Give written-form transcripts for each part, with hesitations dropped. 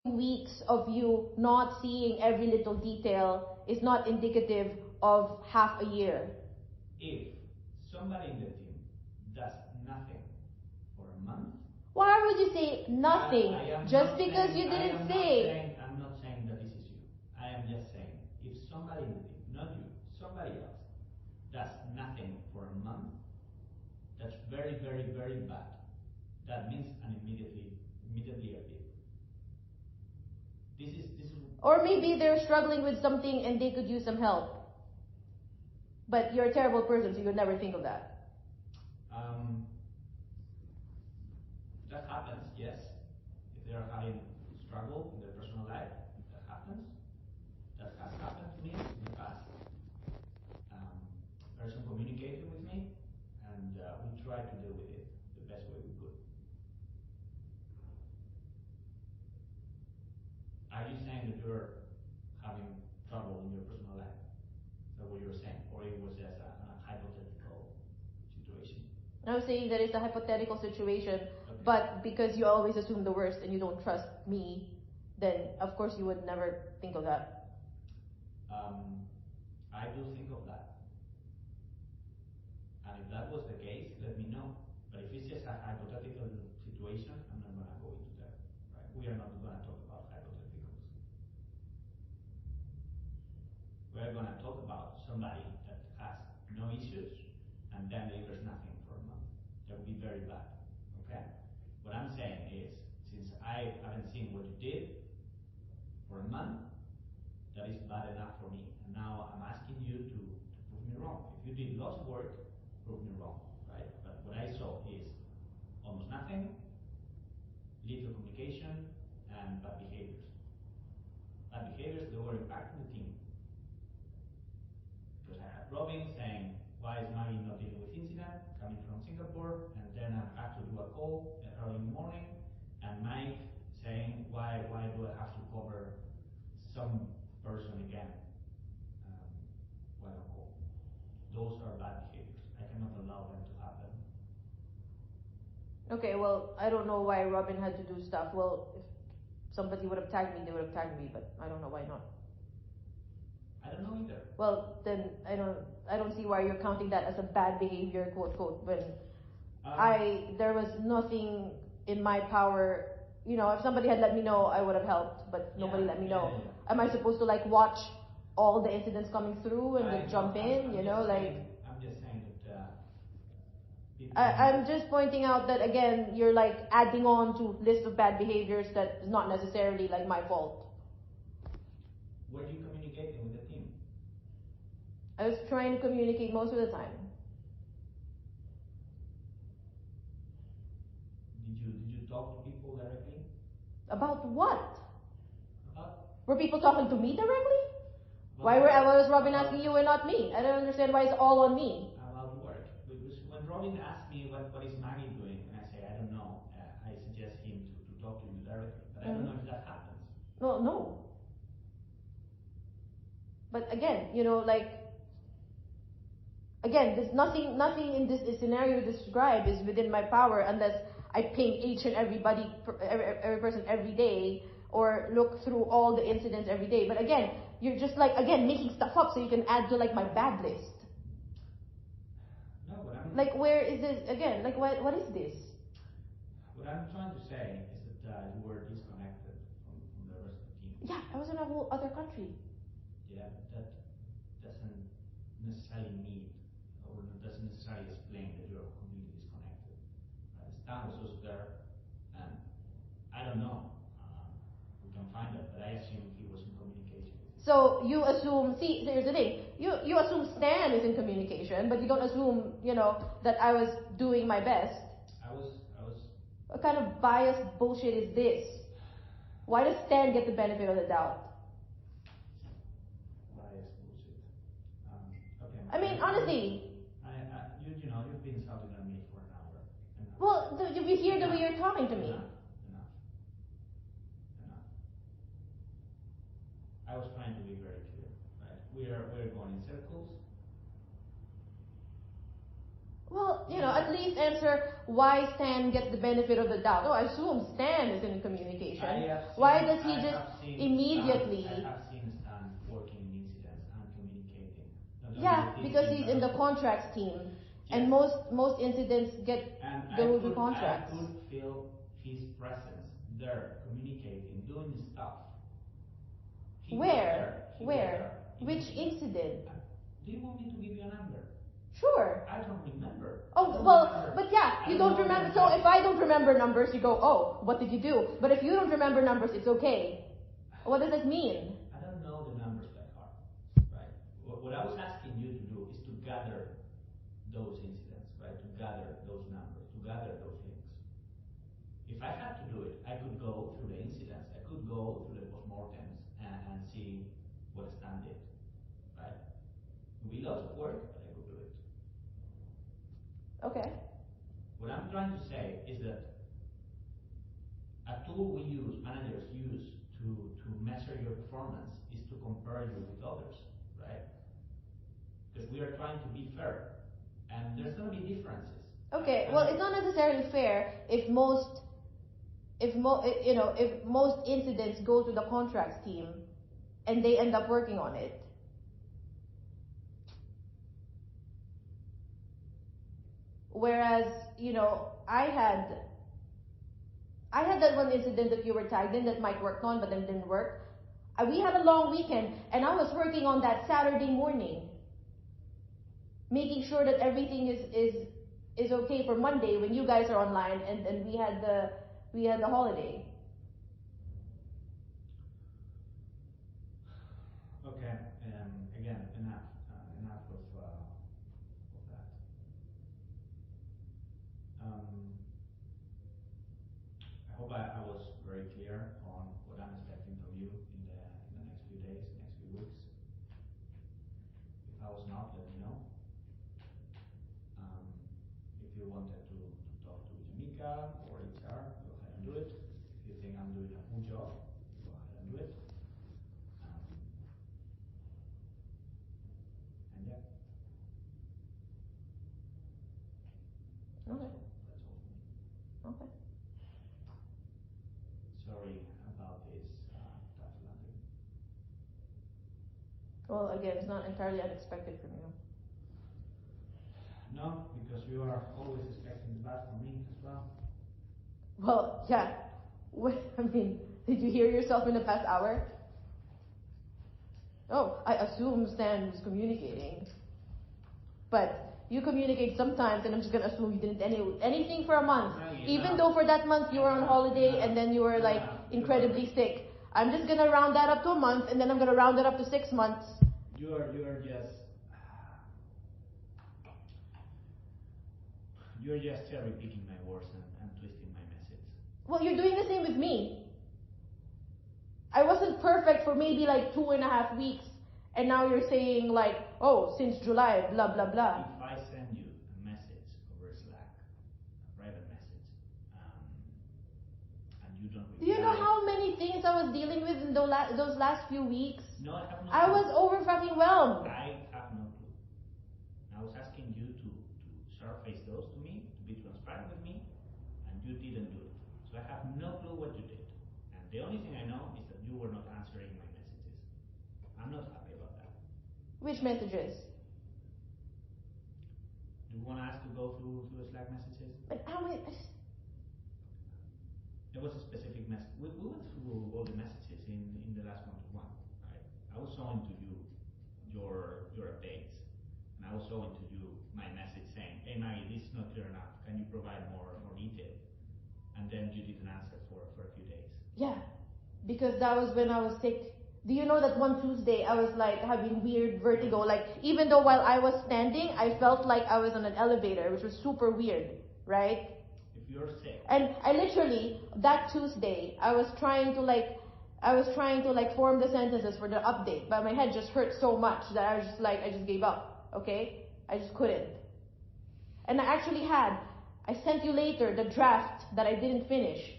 weeks of you not seeing every little detail is not indicative of half a year. If somebody in the team does nothing for a month, why would you say nothing just because you didn't say? I'm not saying that this is you. I am just saying if somebody in the team, not you, somebody else, does nothing for a month, that's very, very, very bad. That means an immediately a bid. This is. Or maybe they're struggling with something and they could use some help. But you're a terrible person, so you would never think of that. That happens, yes. If they are having struggle in their personal life, that happens. That has happened to me in the past. Person communicated with me, and we tried to deal with it the best way we could. Are you saying that you're having trouble in your personal life? Is that what you're saying? Or it was just a hypothetical situation? I was saying that it's a hypothetical situation, okay. But because you always assume the worst and you don't trust me, then of course you would never think of that. I do think of that. And if that was the case, let me know. But if it's just a hypothetical situation, I'm not going to go into that. Right? We are not going to talk about hypotheticals. We are going to talk about somebody that has no issues and then delivers nothing for a month. That would be very bad. Okay? What I'm saying is, since I haven't seen what you did for a month, that is bad enough for me. And now I'm asking you to prove me wrong. If you did lots of work, prove me wrong, right? But what I saw is almost nothing, little communication, and bad behaviors. Bad behaviors that were impacting the team. Because I had Robin saying, why is Maggie not dealing with incident, coming from Singapore, and then I have to do a call early in the morning, and Mike saying, why do I have to cover some person again while on call? Those are bad behaviors. I cannot allow them to happen. Okay, well, I don't know why Robin had to do stuff. Well, if somebody would have tagged me, they would have tagged me, but I don't know why not. I don't know either. Well, then I don't see why you're counting that as a bad behavior, quote quote, when there was nothing in my power. You know, if somebody had let me know, I would have helped, but nobody let me know. Yeah. Am I supposed to like watch all the incidents coming through and jump in? I'm just saying that I'm just pointing out that again, you're like adding on to list of bad behaviors that is not necessarily like my fault. Were you communicating with the team? I was trying to communicate most of the time. Did you talk to people directly? About what? Were people talking to me directly? Why was Robin asking you and not me? I don't understand why it's all on me. About work. When Robin asked me what is Maggie doing, and I say I don't know, I suggest him to talk to you directly. But I don't know if that happens. No. But again, you know, there's nothing in this scenario described is within my power unless I ping each and every person every day or look through all the incidents every day. But again, you're just making stuff up so you can add to my bad list. No, what I'm where is this again? What is this? What I'm trying to say is that you were disconnected from the rest of the team. Yeah, I was in a whole other country. Yeah, but that doesn't necessarily mean or doesn't necessarily explain that you're completely disconnected. Stan was also there, and I don't know. We can find it, but I assume he was in communication. So you assume, so here's the thing, you assume Stan is in communication, but you don't assume, that I was doing my best. I was. What kind of biased bullshit is this? Why does Stan get the benefit of the doubt? Biased bullshit. Okay. I mean, honestly. You've been shouting at me for an hour. Well, do you hear the way you're talking to me? Enough. I was trying to be very clear, right? We're going in circles. Well, at least answer why Stan gets the benefit of the doubt. Oh, I assume Stan is in communication. Why does he just immediately... I have seen Stan working in incidents and communicating. Yeah, because he's in the contracts team. Yes. And most incidents get go to contracts. I could feel his presence there, communicating, doing stuff. Where? Which incident? Do you want me to give you a number? Sure. I don't remember. Oh, well, but yeah, you don't remember. So if I don't remember numbers, you go, oh, what did you do? But if you don't remember numbers, it's okay. What does that mean? I don't know the numbers by heart, right? What I was asking you to do is to gather those incidents, right? To gather those numbers, to gather those links. If I had to do it, I could go through the incidents, I could go through the postmortems and see what Stan did, right? It would be lots of work, but I could do it. Okay. What I'm trying to say is that a tool managers use to measure your performance is to compare you with others, right? Because we are trying to be fair, and there's going to be differences. Okay, well, it's not necessarily fair if most incidents go to the contracts team and they end up working on it. Whereas, I had that one incident that you were tagged in that Mike worked on but then didn't work. We had a long weekend and I was working on that Saturday morning, making sure that everything is okay for Monday when you guys are online and we had the holiday. Okay, again, enough of that. I hope I was very clear on what I'm expecting from you in the next few days, next few weeks. If I was not, let me know. If you wanted to talk to Jamika or HR, go ahead and do it. If you think I'm doing a full job, go ahead and do it. And yeah. Okay. That's all for me. Okay. Sorry about this tough landing. Well, again, it's not entirely unexpected from you. No, because you are always expecting the best from me as well. Well, yeah. Did you hear yourself in the past hour? Oh, I assume Stan was communicating. But you communicate sometimes, and I'm just going to assume you didn't anything for a month. Even though for that month you were on holiday and then you were incredibly sick. I'm just going to round that up to a month, and then I'm going to round it up to 6 months. You are just cherry picking my words and twisting my message. Well, you're doing the same with me. I wasn't perfect for maybe 2.5 weeks, and now you're saying oh, since July, blah, blah, blah. If I send you a message over Slack, a private message, and you don't reply... Do you know how many things I was dealing with in those last few weeks? No, I have no clue. I was over fucking whelmed. I have no clue. I was asking you to surface those to me, to be transparent with me, and you didn't do it. So I have no clue what you did. And the only thing I know is that you were not answering my messages. I'm not happy about that. Which messages? Do you want us to go through Slack messages? But how many? There was a specific message. We went through all the messages in the last one-to-one, right? I was showing to you your updates, and I was showing to you my message saying, "Hey Maggie, this is not clear enough. Can you provide more detail?" And then you didn't answer for a few days. Yeah, because that was when I was sick. Do you know that one Tuesday I was having weird vertigo? Even though while I was standing, I felt like I was on an elevator, which was super weird, right? If you're sick. And I literally, that Tuesday, I was trying to form the sentences for the update, but my head just hurt so much that I was just I just gave up, okay? I just couldn't. And I sent you later the draft that I didn't finish.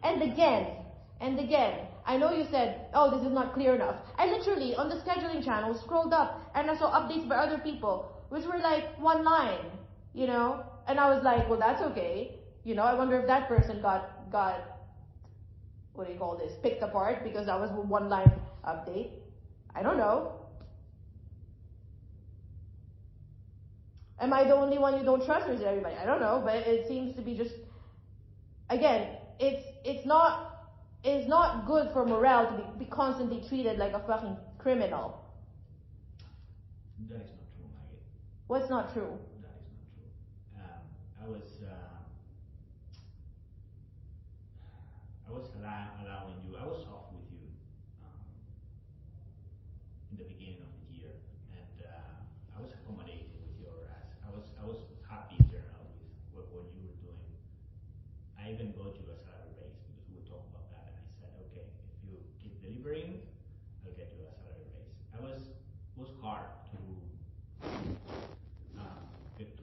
And again, I know you said, oh, this is not clear enough. I literally, on the scheduling channel, scrolled up and I saw updates by other people. which were like one line, and I was like, well, that's okay. I wonder if that person got, what do you call this, picked apart because that was one line update. I don't know. Am I the only one you don't trust, or is it everybody? I don't know, but it seems to be just, again, it's not good for morale to be constantly treated like a fucking criminal. That is not true, Maggie. What's not true? That is not true. I was allowing you. I was soft with you in the beginning of the year, and I was accommodating with your ask. I was happy in general with what you were doing. I even got you a salary raise because we talked about that, and I said, okay, if you keep delivering, I'll get you a salary raise. It was hard to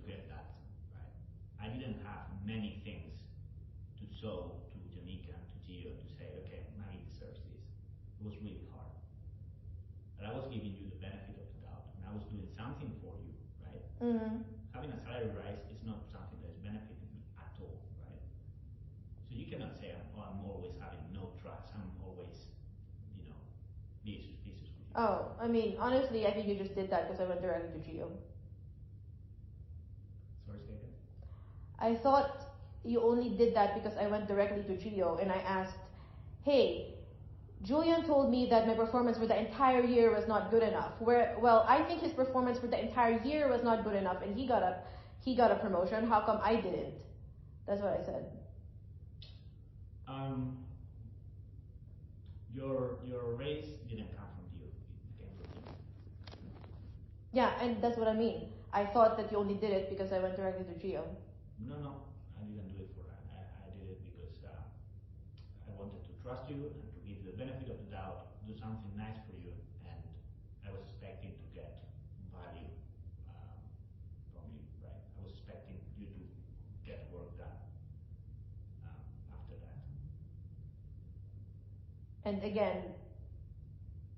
get that right. I didn't have many things to show to Janika and to Gio to say, okay, Maggie deserves this. It was really hard. But I was giving you the benefit of the doubt, and I was doing something for you, right? Mm-hmm. Having a salary rise is not something that is benefiting me at all, right? So you cannot say, I'm always having no trust, I'm always, this with you. Oh, I mean, honestly, I think you just did that because I went directly to Gio. Sorry, say again? I thought you only did that because I went directly to Gio and I asked, hey, Julian told me that my performance for the entire year was not good enough. Well, I think his performance for the entire year was not good enough, and he got a promotion. How come I didn't? That's what I said. Your raise didn't come from you. It came from me. Yeah, and that's what I mean. I thought that you only did it because I went directly to Gio. No, I didn't do it for that. I did it because I wanted to trust you and to give you the benefit of the doubt, do something nice for you, and I was expecting to get value from you, right? I was expecting you to get work done after that. And again,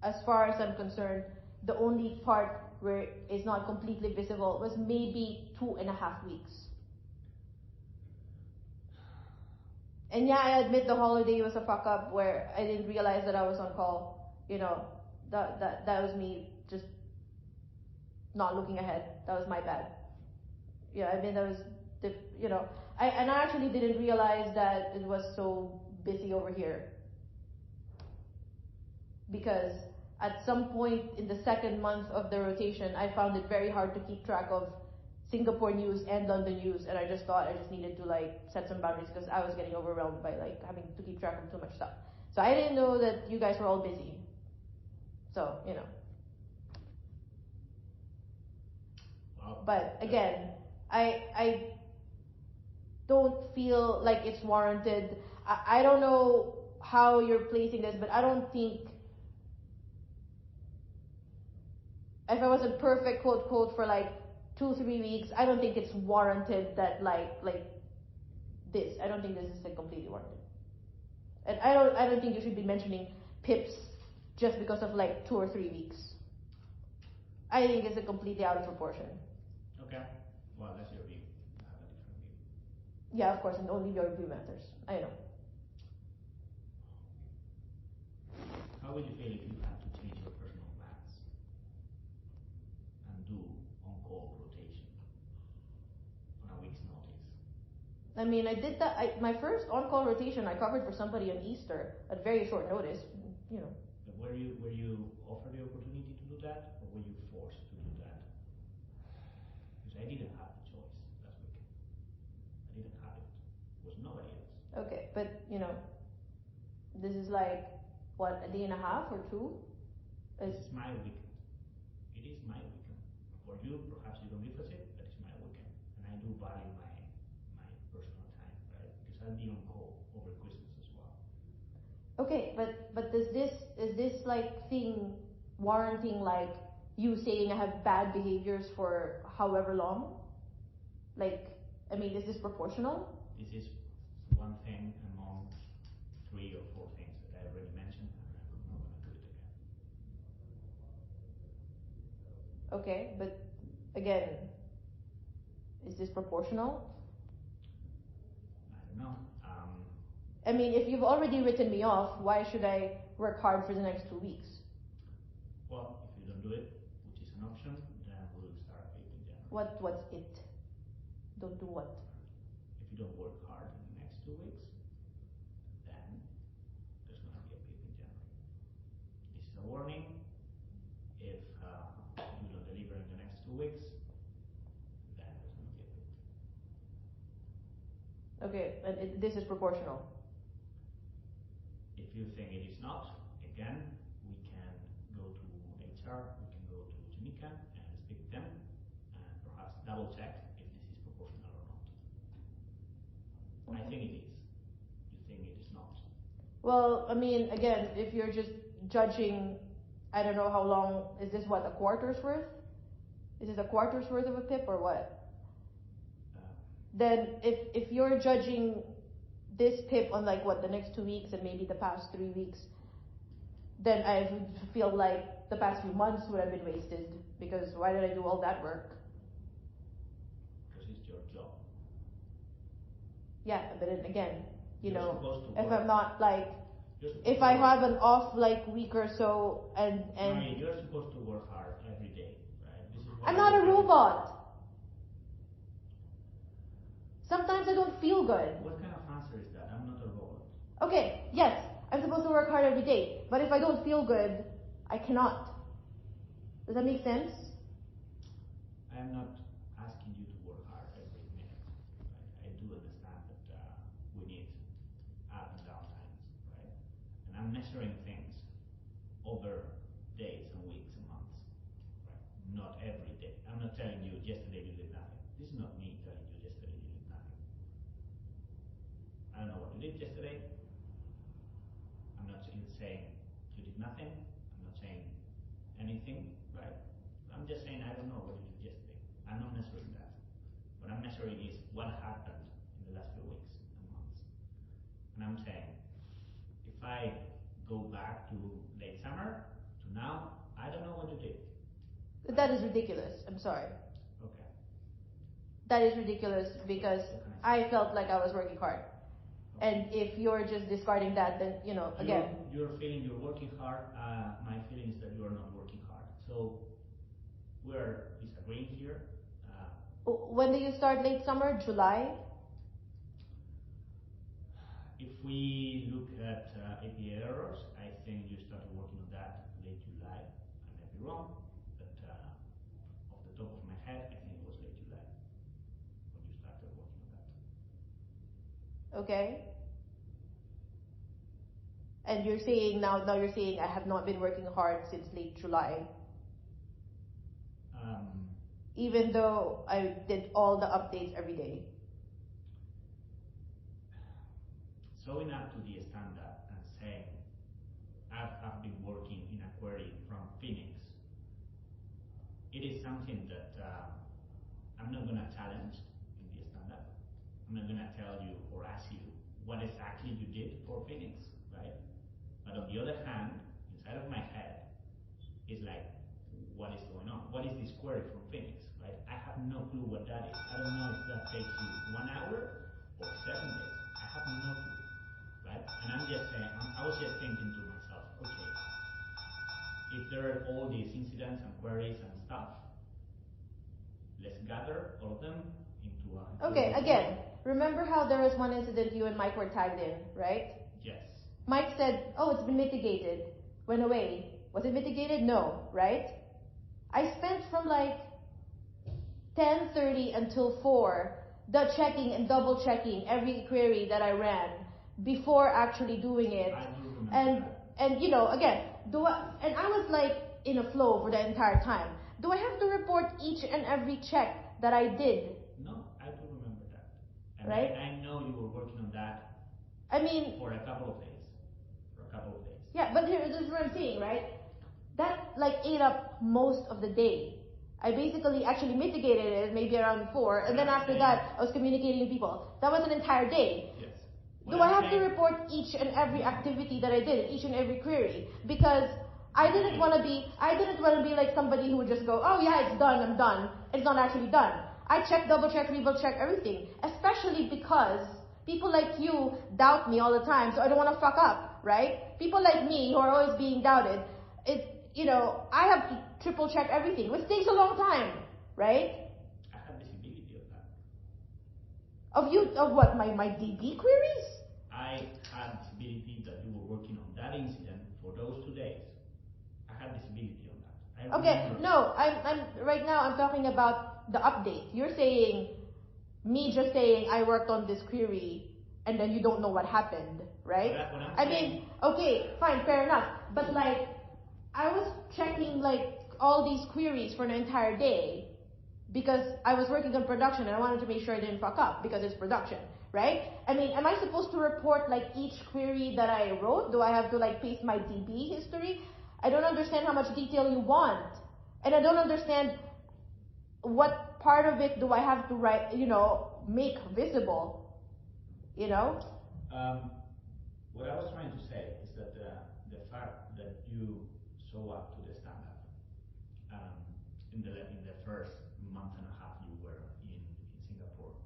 as far as I'm concerned, the only part where it's not completely visible was maybe 2.5 weeks. And yeah, I admit the holiday was a fuck up where I didn't realize that I was on call. That was me just not looking ahead. That was my bad. Yeah, I mean that was I actually didn't realize that it was so busy over here. Because at some point in the second month of the rotation, I found it very hard to keep track of Singapore news and London news, and I just thought I just needed to set some boundaries because I was getting overwhelmed by having to keep track of too much stuff. So I didn't know that you guys were all busy. So, Wow. But again, I don't feel like it's warranted. I don't know how you're placing this, but I don't think, if I was a perfect quote for 2-3 weeks, I don't think it's warranted that this. I don't think this is completely warranted. And I don't think you should be mentioning pips just because of 2 or 3 weeks. I think it's completely out of proportion. Okay. Well, that's your view. I have a different view. Yeah, of course, and only your view matters. I know. How would you feel if you had to change your personal plans and do on-call rotation on a week's notice? I mean, I did that. My first on-call rotation, I covered for somebody on Easter at very short notice. But were you offered the opportunity to do that, or were you forced to do that? Because I didn't have the choice last weekend. I didn't have it. It was nobody else. Okay, but this is what, a day and a half or 2? This is my weekend. It is my weekend. For you, perhaps you don't give a shit, but it's my weekend, and I do value my personal time, right? Because I'll be on call over Christmas as well. Okay, but is this thing warranting you saying I have bad behaviors for however long? Is this proportional? This is one thing among 3 or 4 things that I already mentioned, and I'm not going to do it again. Okay, but again, is this proportional? I don't know. I mean, if you've already written me off, why should I work hard for the next 2 weeks? Well, if you don't do it, which is an option, then we'll start a PIP in January. What's it? Don't do what? If you don't work hard in the next 2 weeks, then there's going to be a PIP in January. This is a warning. If you don't deliver in the next 2 weeks, then there's going to be a PIP. Okay, and this is proportional. If you think it is not, again, we can go to HR, we can go to Jamaica and speak to them and perhaps double check if this is proportional or not. I think it is. You think it is not? Well, I mean, again, if you're just judging, I don't know how long, is this what, a quarter's worth? Is this a quarter's worth of a PIP or what? Then if you're judging this PIP on like what, the next 2 weeks and maybe the past 3 weeks, then I would feel like the past few months would have been wasted, because why did I do all that work? Because it's your job. Yeah, but then again, you You're know, supposed to if work. I'm not like, You're supposed if to I work. have an off like week or so and Marie, you're supposed to work hard every day, right? This is what I'm not a everybody- robot. Sometimes I don't feel good. What kind of answer is that? I'm not a robot. Okay, yes, I'm supposed to work hard every day, but if I don't feel good, I cannot. Does that make sense? I'm not asking you to work hard every minute. Right? I do understand that we need up and down times, right? And I'm measuring things over days and weeks and months, right? Not every day. I'm not telling you yesterday you did nothing. This is not me telling you yesterday you did nothing. I don't know what you did yesterday. I'm not saying you did nothing. I'm not saying anything, right? I'm just saying I don't know what you did yesterday. I'm not measuring that. What I'm measuring is what happened in the last few weeks and months. And I'm saying, if I go back to late summer, to now, I don't know what you did. That is ridiculous. I'm sorry. Okay. That is ridiculous because I felt like I was working hard. And if you're just discarding that, then, you know, again. You're feeling you're working hard. My feeling is that you are not working hard. So we're disagreeing here. When do you start late summer? July? If we look at APA errors, I think you started working on that late July. I may be wrong, but off the top of my head, I think it was late July when you started working on that. Okay. And you're saying now you're saying I have not been working hard since late July. Even though I did all the updates every day. Showing up to the stand-up and saying, I've been working in a query from Phoenix. It is something that I'm not going to challenge in the stand-up. I'm not going to tell you or ask you what exactly you did for Phoenix, right? But on the other hand, inside of my head is like, what is going on? What is this query from Phoenix, right? I have no clue what that is. I don't know if that takes you 1 hour or 7 days. I have no clue, right? And I'm just saying, I was just thinking to myself, okay, if there are all these incidents and queries and stuff, let's gather all of them into a... Okay, again, remember how there was one incident you and Mike were tagged in, right? Yes. Mike said, oh, it's been mitigated. Went away. Was it mitigated? No, right? I spent from like 10:30 until 4 checking and double checking every query that I ran before actually doing it. I do remember that. And you know, again, I was like in a flow for the entire time. Do I have to report each and every check that I did? No, I do remember that. And right? I know you were working on that I mean, for a couple of days. Yeah, but this is what I'm saying, right? That like ate up most of the day. I basically actually mitigated it maybe around 4, and then after that I was communicating with people. That was an entire day. Yes. Do I have to report each and every activity that I did, each and every query? Because I didn't want to be like somebody who would just go, oh yeah, it's done, I'm done. It's not actually done. I check, double check, triple check everything. Especially because people like you doubt me all the time, so I don't want to fuck up, right? People like me who are always being doubted, I have to triple check everything, which takes a long time, right? I have visibility of that. Of what? My DB queries? I had visibility that you were working on that incident for those 2 days. I had visibility on that. Okay, no, I'm right now I'm talking about the update. You're saying me just saying I worked on this query and then you don't know what happened, right? I mean, okay, fine, fair enough. But like, I was checking like all these queries for an entire day because I was working on production and I wanted to make sure I didn't fuck up because it's production, right? I mean, am I supposed to report like each query that I wrote? Do I have to like paste my DB history? I don't understand how much detail you want. And I don't understand what part of it do I have to write, make visible, What I was trying to say is that the fact that you show up to the stand-up in the first month and a half you were in Singapore,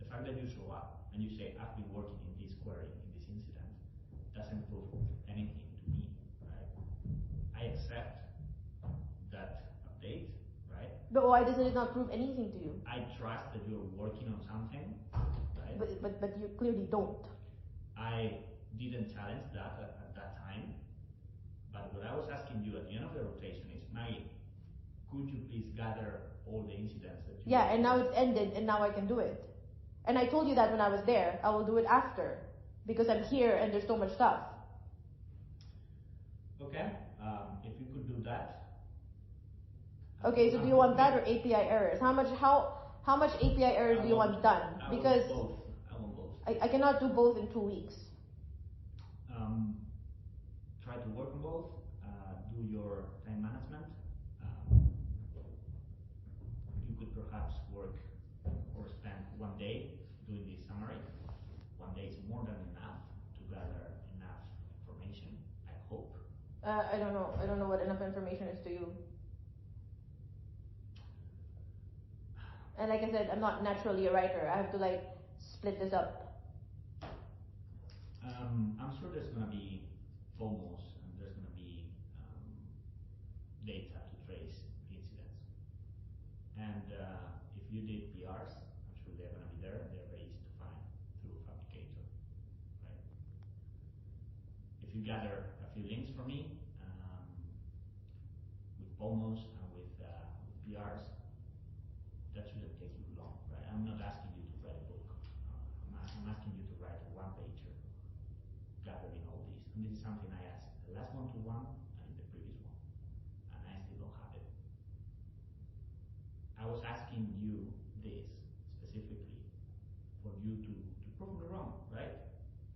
the fact that you show up and you say, I've been working in this query, in this incident, doesn't prove anything to me, right? I accept that update, right? But why doesn't it not prove anything to you? I trust that you're working on something, right? But you clearly don't. I didn't challenge that at that time, but what I was asking you at the end of the rotation is, Maggie, could you please gather all the incidents that you... Yeah, and now it's ended, and now I can do it. And I told you that when I was there. I will do it after, because I'm here and there's so much stuff. Okay, if you could do that. Okay, so do you want that or API errors? How much API errors do you want done? Because I want both. I cannot do both in 2 weeks. Try to work on both. Do your time management. You could perhaps work or spend 1 day doing this summary. 1 day is more than enough to gather enough information, I hope. I don't know. I don't know what enough information is to you. And like I said, I'm not naturally a writer. I have to like split this up. I'm sure there's going to be FOMOs and there's going to be data to trace incidents. And if you did PRs, I'm sure they're going to be there. They're very easy to find through Fabricator, right? If you gather a few links for me with FOMOs and with PRs, that shouldn't take you long, right? I'm not asking you to write a book. I'm asking you to write a one-pager gathering all these. And this is something I asked the last one-to-one and in the previous one. And I still don't have it. I was asking you this specifically for you to prove me wrong, right?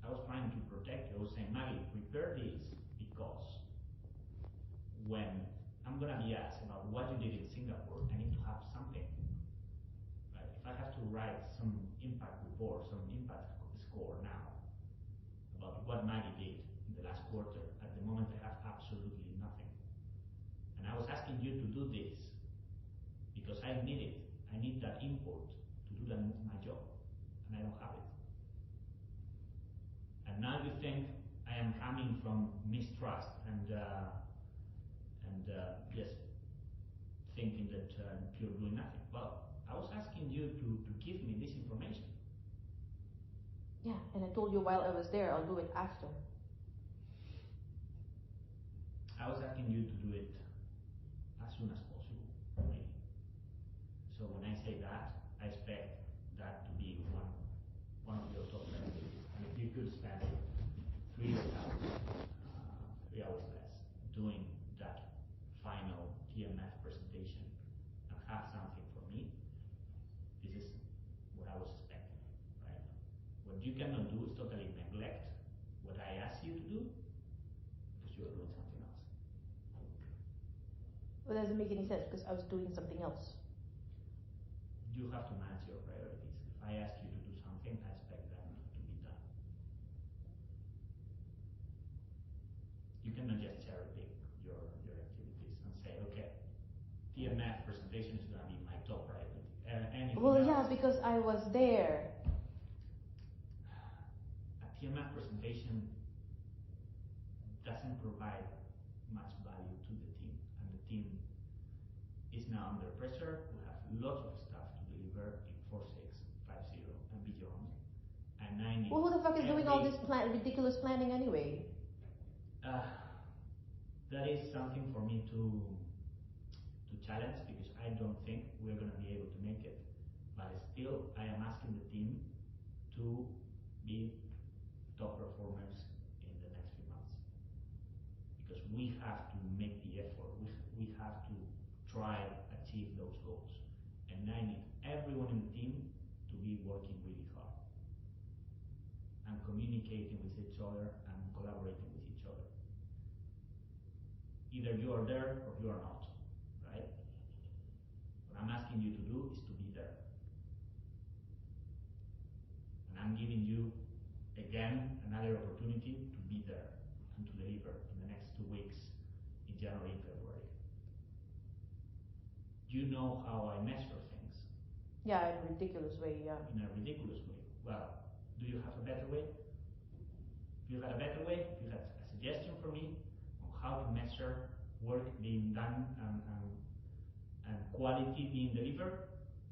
I was trying to protect you. I was saying, Maggie, prepare this because when I'm going to be asked about what you did in Singapore, I need to have something. Right? If I have to write some impact report, some impact score now about what Maggie did in the last quarter, at the moment I have absolutely nothing. And I was asking you to do this because I need it. I need that import to do my job, and I don't have it. And now you think I am coming from mistrust and just thinking that you're doing nothing. Well, I was asking you to give me this information. Yeah, and I told you while I was there, I'll do it after. I was asking you to do it as soon as possible, really. So when I say that, I expect that to be one of your top priorities. And if you could spend 3 hours less doing that final TMF presentation and have something for me, this is what I was expecting, right? What you cannot do is totally neglect what I asked you to do because you are doing something else. Well, that doesn't make any sense because I was doing something else. You have to manage your priorities. If I ask you to do something, I expect that to be done. You cannot just cherry pick TMF presentation is going to be my top priority. Anything Well, else, yeah, because I was there. a TMF presentation doesn't provide much value to the team, and the team is now under pressure. We have lots of stuff to deliver in 4650 and beyond, and I need Well, who the fuck is doing all this ridiculous planning anyway? That is something for me to challenge, because I don't think we're going to be able to make it. But still, I am asking the team to be top performers in the next few months, because we have to make the effort. We have to try achieve those goals, and I need everyone in the team to be working really hard and communicating with each other and collaborating with each other. Either you are there or you are not, right? What I'm asking you to do is to be there. And I'm giving you, again, another opportunity to be there and to deliver in the next 2 weeks in January and February. You know how I measure things. Yeah, in a ridiculous way, yeah. In a ridiculous way. Well, do you have a better way? If you had a better way, if you had a suggestion for me on how to measure work being done and quality being delivered?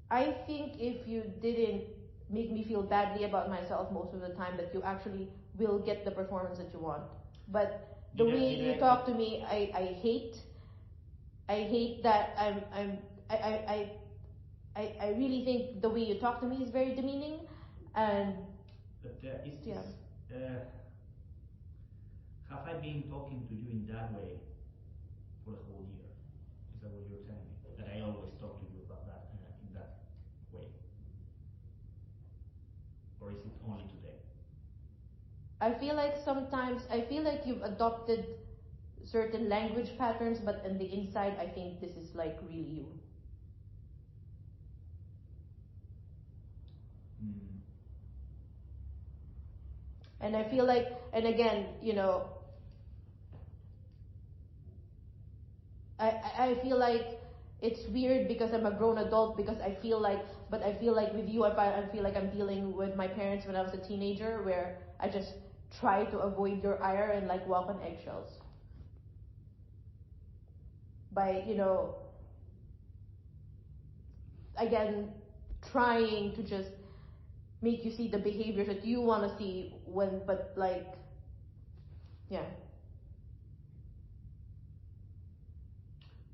I think if you didn't make me feel badly about myself most of the time, that you actually will get the performance that you want. But the way you talk to me, I hate that I really think the way you talk to me is very demeaning, and have I been talking to you in that way for the whole year? Is that what you're telling me? That I always talk to you about that in that way? Or is it only today? I feel like you've adopted certain language patterns, but on the inside, I think this is like really you. And I feel like, and again, I feel like it's weird because I'm a grown adult, because I feel like with you, I feel like I'm dealing with my parents when I was a teenager, where I just try to avoid your ire and like walk on eggshells. By, again, trying to just make you see the behaviors that you want to see but like, yeah.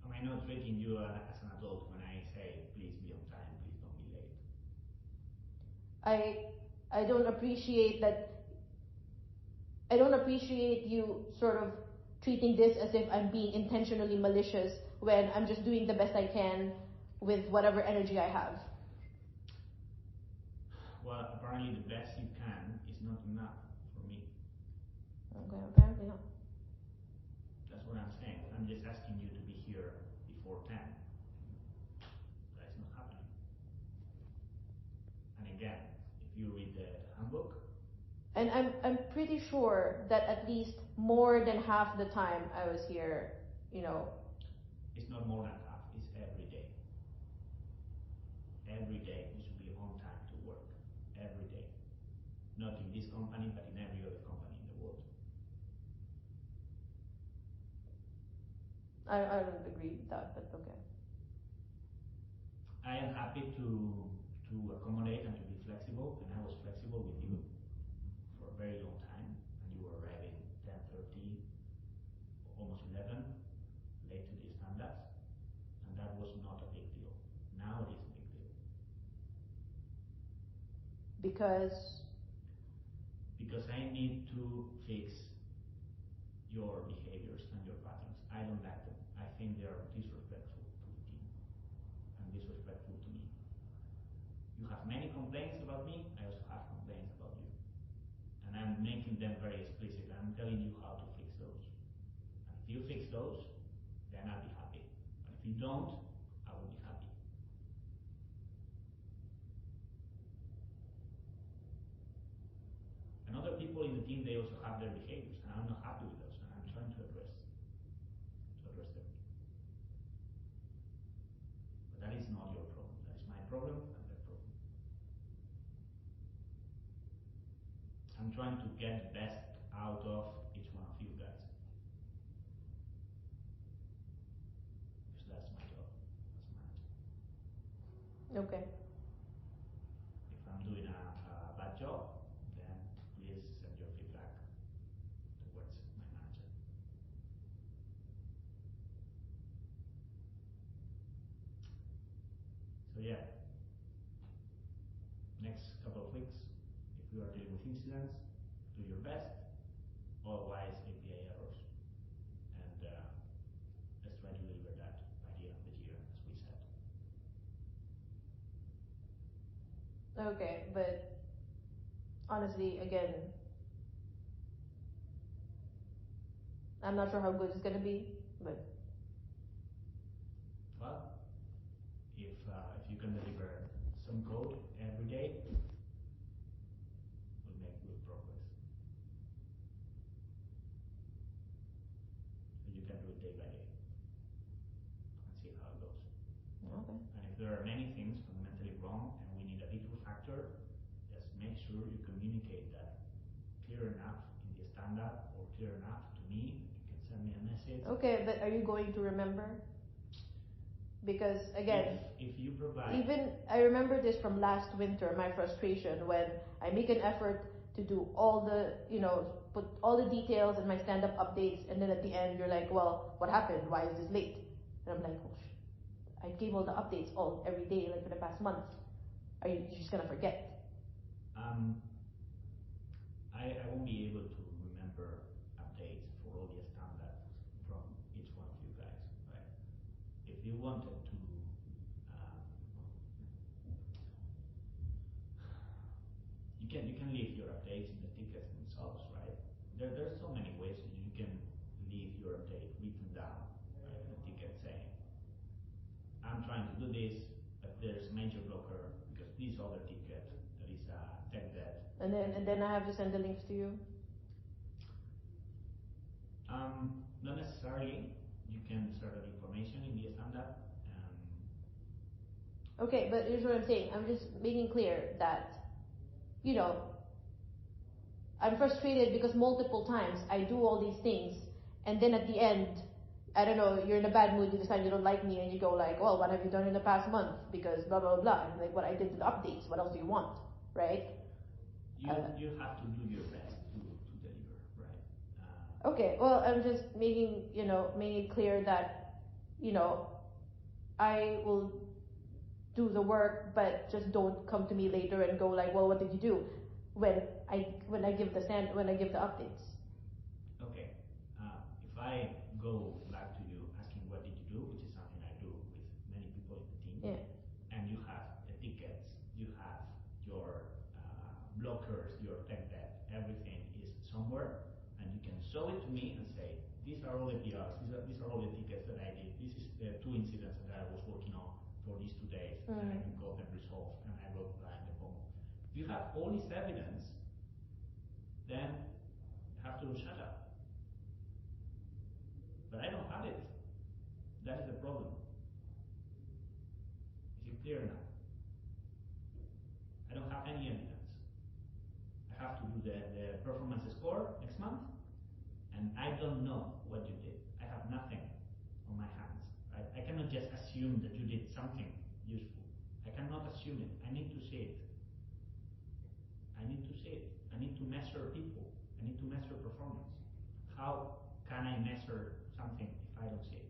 Am I not treating you as an adult when I say, please be on time, please don't be late? I don't appreciate that. I don't appreciate you sort of treating this as if I'm being intentionally malicious when I'm just doing the best I can with whatever energy I have. Well, apparently the best you can is not enough for me. Okay, apparently not. That's what I'm saying. I'm just asking you to be here before 10. That's not happening. And again, if you read the handbook. And I'm pretty sure that at least more than half the time I was here, It's not more than half, it's every day. Every day you should be on time to work. Every day. Not in this company, but in every other company in the world. I don't agree with that, but okay. I am happy to accommodate and to be flexible, and I was flexible with you for a very long time, and you were arriving 10:30, almost 11, late to the standards, and that was not a big deal. Now it is a big deal. Because I need to fix your behaviors and your patterns. I don't like them. I think they are disrespectful to the team and disrespectful to me. You have many complaints about me, I also have complaints about you. And I'm making them very explicit. I'm telling you how to fix those. And if you fix those, then I'll be happy. But if you don't, I will be happy. And other people in the team, they also have their behaviors, and I'm not happy with those, and I'm trying to address them. get the best out of each one of you guys. Because that's my job as manager. Okay. If I'm doing a bad job, then please send your feedback towards my manager. So yeah, next couple of weeks, if you are dealing with incidents, do your best, otherwise API errors. And let's try to deliver that by the end of the year, as we said. Okay, but honestly, again, I'm not sure how good it's gonna be, but Well, if you can deliver some code every day, we'll make good progress. So you can do it day by day and see how it goes. okay. And if there are many things fundamentally wrong and we need a big refactor, just make sure you communicate that clear enough in the stand-up or clear enough to me. You can send me a message. Okay, but are you going to remember? Because again, if you provide, even I remember this from last winter, my frustration when I make an effort to do all the, put all the details in my stand-up updates, and then at the end you're like, well, what happened? Why is this late? And I'm like, oh, I gave all the updates every day, like for the past month. Are you just gonna forget? I won't be able to remember updates for all the standards from each one of you guys, right? If you wanted to, you can leave your updates in the tickets themselves, right? There's so many ways that you can leave your update written down, right, in a ticket saying, I'm trying to do this, but there's a major blocker because this other ticket that is a tech debt. And then I have to send the links to you. Not necessarily. You can insert that information in the stand-up. Okay, but here's what I'm saying. I'm just making clear that, I'm frustrated because multiple times I do all these things, and then at the end, I don't know, you're in a bad mood, you decide you don't like me, and you go like, well, what have you done in the past month? Because blah, blah, blah. And like, what I did with the updates, what else do you want, right? You have to do your best to deliver, right? Okay, well, I'm just making it clear that, I will do the work, but just don't come to me later and go like, well, what did you do? When I give the updates. Okay. If I go back to you asking what did you do, which is something I do with many people in the team, yeah. and you have the tickets, you have your blockers, your tech debt, everything is somewhere, and you can show it to me and say, these are all the PRs, these are all the tickets that I did, this is the 2 incidents that I was working on for these 2 days, and I got them resolved, and I wrote that in the home. If you have all this evidence, then you have to shut up. But I don't have it. That is the problem. Is it clear enough? I don't have any evidence. I have to do the performance score next month, and I don't know what you did. I have nothing on my hands. Right? I cannot just assume that you did something useful. I cannot assume it. I need to see it. I need to see it. I need to measure people. I need to measure performance. How can I measure something if I don't see it?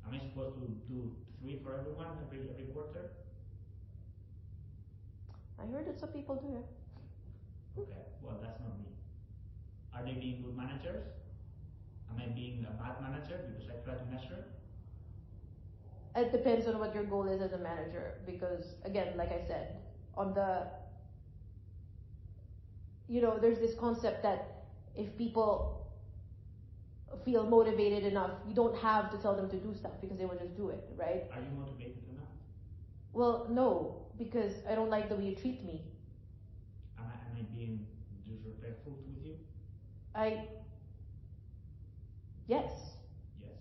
Am I supposed to do 3 for everyone every quarter? I heard that some people do it. Okay, well, that's not me. Are they being good managers? Am I being a bad manager because I try to measure? It depends on what your goal is as a manager, because again, like I said, on the, there's this concept that if people feel motivated enough, you don't have to tell them to do stuff because they will just do it, right? Are you motivated enough? Well, no, because I don't like the way you treat me. Am I being disrespectful with you? Yes. Yes.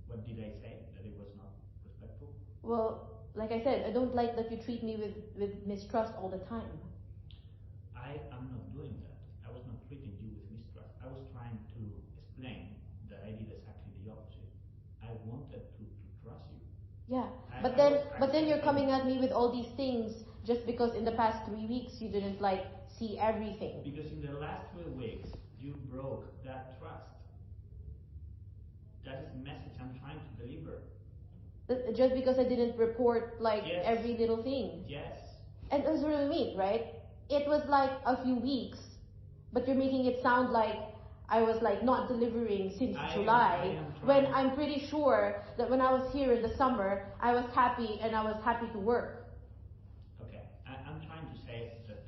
What did I say? That it was not respectful? Well, like I said, I don't like that you treat me with mistrust all the time. But then you're coming at me with all these things just because in the past 3 weeks you didn't like see everything. Because in the last 3 weeks, you broke that trust. That is the message I'm trying to deliver. Just because I didn't report like Yes. every little thing. Yes. And that's what I mean, right? It was like a few weeks, but you're making it sound like I was like not delivering since July, when I'm pretty sure that when I was here in the summer, I was happy and I was happy to work. Okay, I'm trying to say that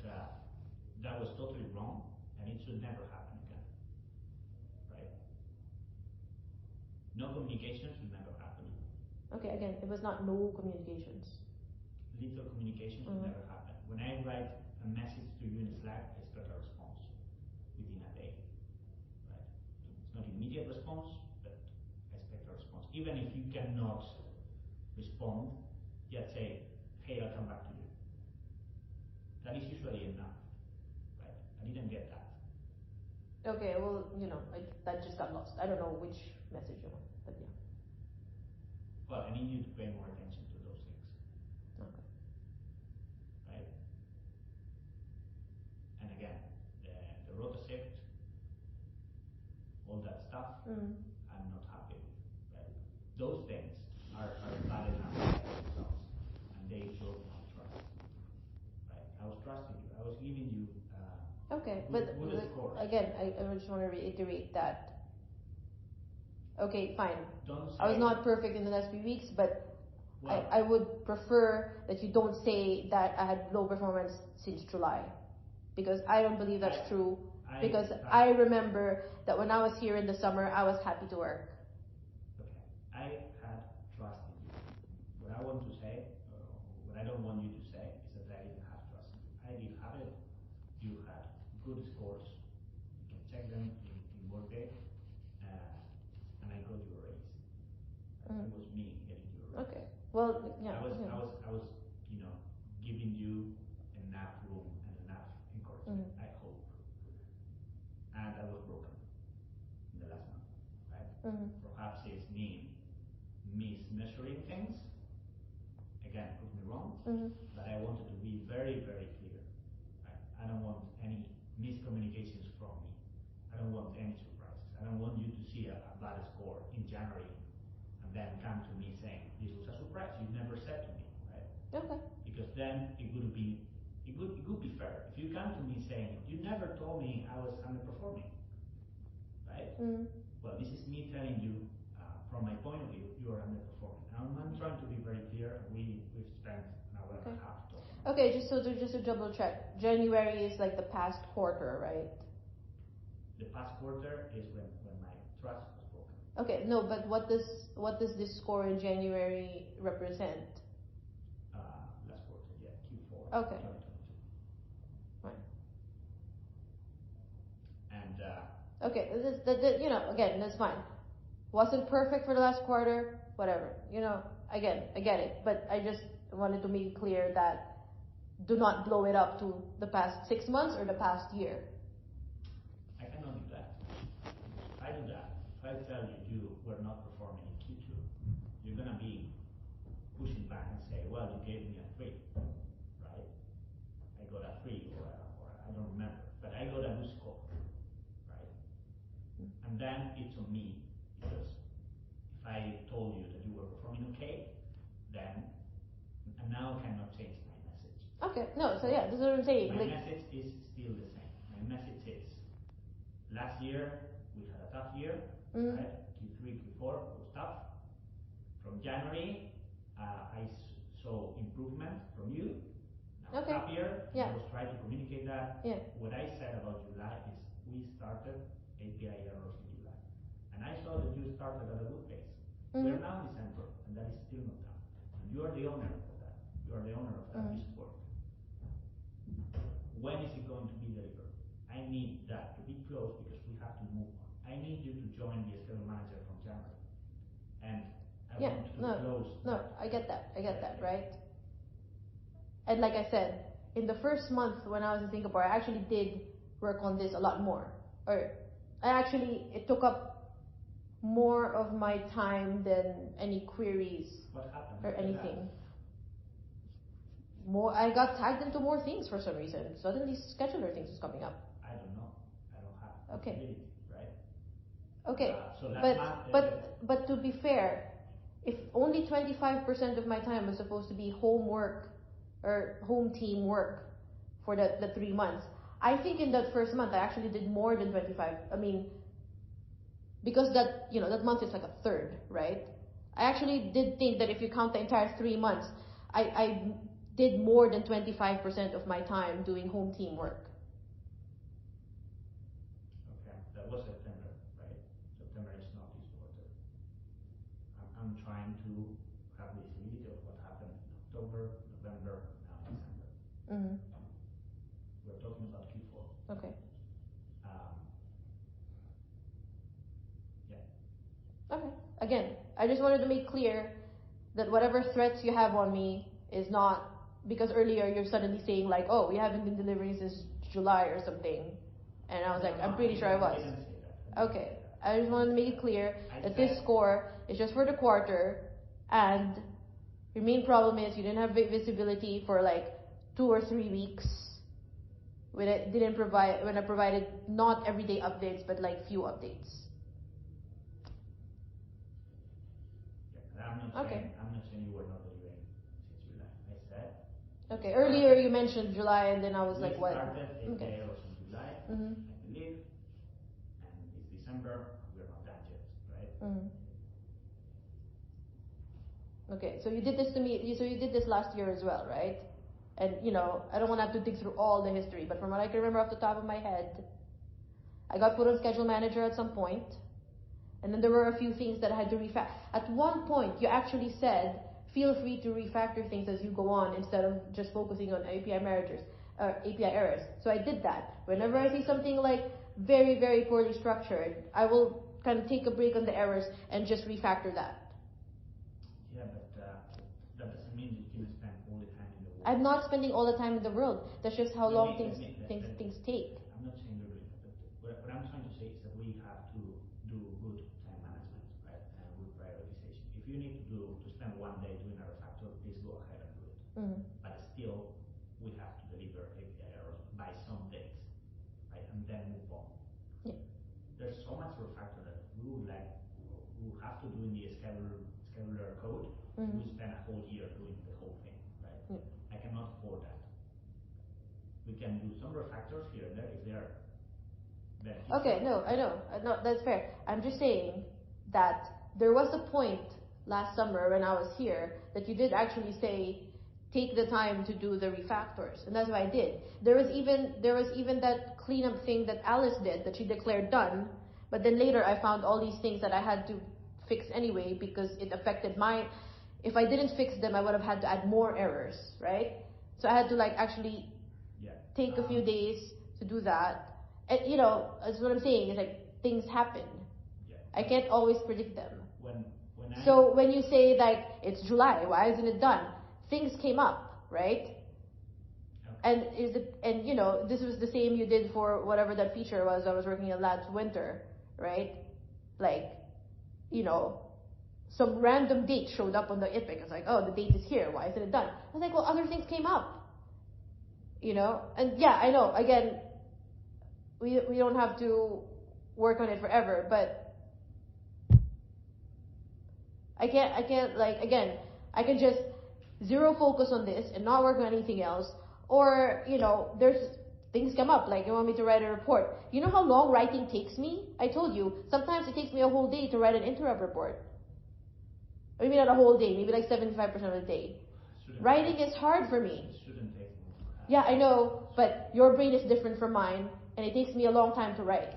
that was totally wrong, and it should never happen again. Right? No communication should never happen. Okay, again, it was not no communications. Little communication should never happen. When I write a message to you in Slack, I expect a response within a day. Right? It's not immediate response, but I expect a response. Even if you cannot respond, just say, hey, I'll come back to you. That is usually enough. Right? I didn't get that. Okay, well, that just got lost. I don't know which message you want, but yeah. Well, I need you to pay more attention to those things. Okay. Right? And again, the rota shift, all that stuff, I'm not happy with. Right? Those things are bad enough by themselves, and they broke my trust. Right? I was trusting you. I was giving you. Okay, good but scores. again, I just want to reiterate that. Okay, fine. Don't say, I was not perfect in the last few weeks, but well, I would prefer that you don't say that I had low performance since July, because I don't believe that's true. Because I remember that when I was here in the summer, I was happy to work. Okay, I had trust in you. What I want to say, what I don't want you to say, is that I didn't have trust in you. I did have it. You had good scores. You can check them in Workday, and I got you a raise. It was me getting you a raise. Okay. Well, yeah. I was, giving you enough room and enough encouragement. I hope. And I was broken in the last month, right? Perhaps it's me mismeasuring things. Again, prove me wrong. But I wanted to be very, very clear. Right? I don't want any miscommunications from me. I don't want any surprises. I don't want you to see a bad score in January and then come to me saying, this was a surprise, you never said to me, right? Okay. Because then it would be fair. If you come to me saying, you never told me I was underperforming, right? Well, this is me telling you, from my point of view, you are underperforming. I'm trying to be very clear. We've spent an hour and a half talking. Okay, just to double check. January is like the past quarter, right? The past quarter is when my trust was broken. Okay, no, but what does this score in January represent? Last quarter, yeah, Q4. Okay. 2022. Right. And okay, again, that's fine. Wasn't perfect for the last quarter, whatever. Again, I get it, but I just wanted to make it clear that do not blow it up to the past 6 months or the past year. I cannot do that. If I do that, if I tell you were not performing in Q2, you're gonna be pushing back and say, well, you gave me a 3, right? I got a 3 or I don't remember, but I got a good score, right? And then it's on me, because if I told you that you were performing okay, then and now I cannot change my message. Okay, no, so yeah, this is what I'm saying. My message is still the same. My message is, last year we had a tough year, right? Q3, Q4 was tough. From January, I saw improvement from you. Now Okay. happier. Yeah. I was trying to communicate that. Yeah. What I said about July is we started API errors in July, and I saw that you started at a good pace. We are now in December, and that is still not done. And you are the owner of that. You are the owner of that piece of work. When is it going to be delivered? I need that to be closed because we have to move on. I need you to join the schedule manager from January. And I want to close. No, I get that, right? And like I said, in the first month when I was in Singapore, I actually did work on this a lot more. It took up more of my time than any queries What happened? or anything. I got tagged into more things for some reason. Suddenly scheduler things was coming up. I don't know. I don't have Okay. visibility, right? Okay. So last But to be fair, if only 25% of my time was supposed to be homework or home team work for the 3 months, I think in that first month I actually did more than 25. I mean, because that month is like a third, right? I actually did think that if you count the entire 3 months, I did more than 25% of my time doing home team work. Okay, that was September, right? September is not this quarter. I'm trying to have visibility of what happened in October, November, now December. Mm-hmm. We're talking about Q4. Okay. Yeah. Okay. Again, I just wanted to make clear that whatever threats you have on me is not because earlier you're suddenly saying like, oh, we haven't been delivering since July or something. And I was like, I'm pretty sure I was. didn't say that. Okay. I just wanted to make it clear that this score is just for the quarter, and your main problem is you didn't have visibility for like 2 or 3 weeks when I provided not everyday updates but like few updates. Yeah, I'm not saying you were not delivering since July. I said. Okay. Earlier you mentioned July, and then I was like, what? We started API Okay. errors in July, Mm-hmm. I believe, and it's December. We're not done yet, right? Mm-hmm. Okay, so you did this to me. So you did this last year as well, right? And I don't want to have to dig through all the history, but from what I can remember off the top of my head, I got put on schedule manager at some point, and then there were a few things that I had to refactor. At one point, you actually said, feel free to refactor things as you go on instead of just focusing on API errors. So I did that. Whenever I see something like very, very poorly structured, I will kind of take a break on the errors and just refactor that. Yeah, but that doesn't mean you can spend all the time in the world. I'm not spending all the time in the world. That's just how long things take. I'm not saying you're doing that, but what I'm trying to say is that we have to do good time management, right, and good prioritization. If you need to spend one day doing a refactor, please go ahead and do it. Mm-hmm. But still, we have to deliver API errors by some dates, right, and then move on. Yeah. There's so much refactor that we would have to do in the scheduler code. Mm-hmm. We spend a whole year doing the whole thing, right? Yeah. I cannot afford that. We can do some refactors here and there if they are beneficial. Okay, no, I know. No, that's fair. I'm just saying that there was a point last summer when I was here that you did actually say, take the time to do the refactors, and that's what I did. There was even that cleanup thing that Alice did that she declared done, but then later I found all these things that I had to fix anyway because it affected if I didn't fix them, I would have had to add more errors, right? So I had to actually take a few days to do that. And that's what I'm saying, is things happen. Yeah. I can't always predict them. So when you say it's July, why isn't it done? Things came up, right? Okay. And this was the same you did for whatever that feature was I was working on last winter, right? Some random date showed up on the Epic. It's oh, the date is here. Why isn't it done? I was well, other things came up. And yeah, I know. Again, we don't have to work on it forever, but I can't again, I can just zero focus on this and not work on anything else. Or, there's things come up, you want me to write a report. You know how long writing takes me? I told you, sometimes it takes me a whole day to write an interrupt report. Maybe not a whole day, maybe 75% of the day. Writing is hard for me. It shouldn't take more. Yeah, I know, but your brain is different from mine, and it takes me a long time to write.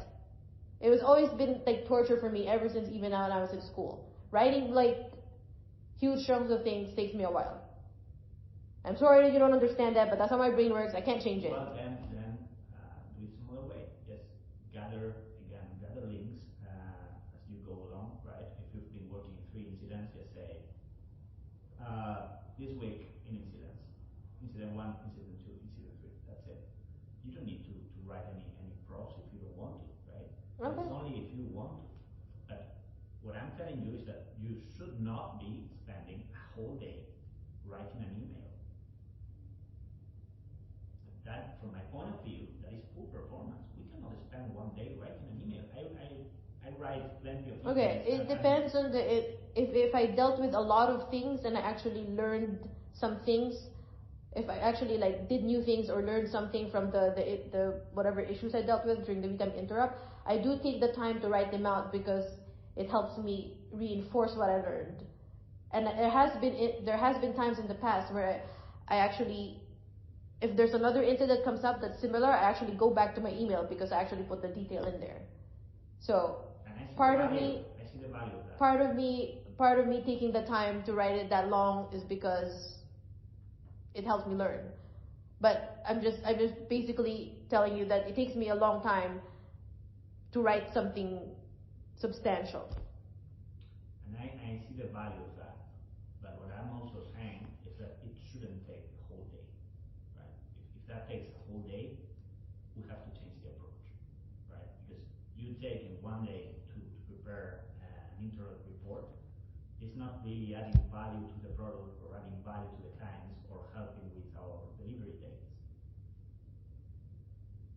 It was always been torture for me ever since even when I was in school. Writing huge chunks of things takes me a while. I'm sorry that you don't understand that, but that's how my brain works. I can't change it. Well, then do it some other way. Just gather links as you go along, right? If you've been working 3 incidents, just say this week in incidents, incident 1, incident 2, incident 3. That's it. You don't need to write any props if you don't want to, right? Okay. It's only if you want to. But what I'm telling you is that you should not be spending a whole day writing an email. That, from my point of view, that is poor performance. We cannot spend one day writing an email. I write plenty of emails. Okay, it depends on if I dealt with a lot of things and I actually learned some things, if I actually like did new things or learned something from the whatever issues I dealt with during the weekend interrupt, I do take the time to write them out because it helps me reinforce what I learned. And there has been times in the past where I actually, if there's another incident comes up that's similar, I actually go back to my email because I actually put the detail in there. So part of me taking the time to write it that long is because it helps me learn. But I'm just basically telling you that it takes me a long time to write something substantial. And I see the value of that. But what I'm also saying is that it shouldn't take the whole day, right? If that takes a whole day, we have to change the approach, right? Because you taking one day to prepare an interrupt report is not really adding value to the product or adding value to the clients or helping with our delivery dates,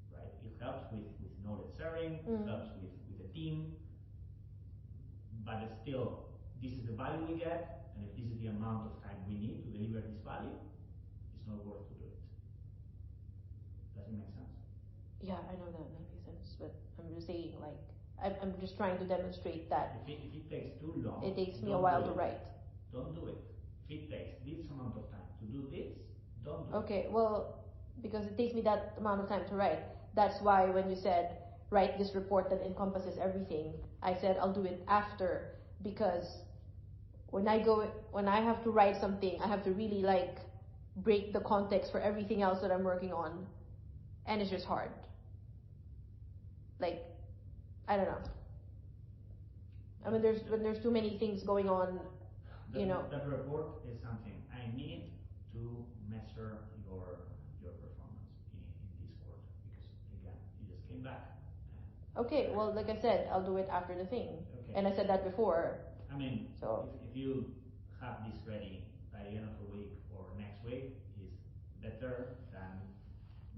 right? It helps with knowledge sharing, it helps with the team, but it's still, this is the value we get, and if this is the amount of time we need to deliver this value, it's not worth to do it. Does it make sense? Yeah, I know that makes sense, but I'm just saying, like, I'm just trying to demonstrate that if it takes too long, it takes me a while to write. Don't do it. If it takes this amount of time to do this, don't do it. Okay, well, because it takes me that amount of time to write, that's why when you said write this report that encompasses everything, I said I'll do it after, because when I have to write something, I have to really like break the context for everything else that I'm working on, and it's just hard. Like, I don't know. I mean, there's too many things going on, you know. That report is something I need to measure your performance in this quarter, because again, you just came back. Okay, well, like I said, I'll do it after the thing. Okay. And I said that before. I mean, so if you have this ready by the end of the week or next week, is better than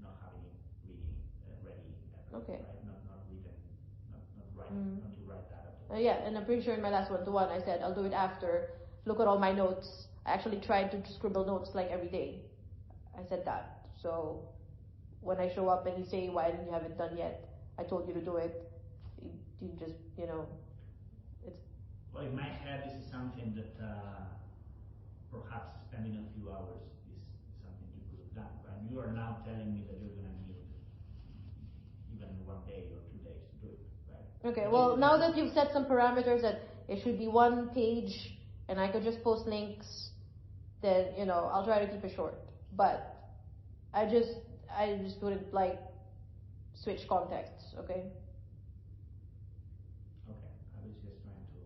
not having it really ready ever. Okay. Right? Not written, not to write that up. Yeah, and I'm pretty sure in my last one-to-one I said I'll do it after. Look at all my notes. I actually tried to scribble notes like every day. I said that. So when I show up and you say, why didn't you have it done yet? I told you to do it. You just, you know, it's... Well, in my head, this is something that perhaps spending a few hours is something you could have done. But you are now telling me that you're going to need even 1 day or 2 days to do it, right? Okay, well, now that you've set some parameters that it should be 1 page and I could just post links, then, you know, I'll try to keep it short. But I just wouldn't like switch contexts, okay? Okay, I was just trying to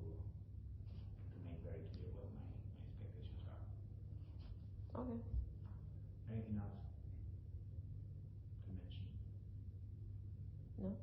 make very clear what my expectations are. Okay. Anything else to mention? No?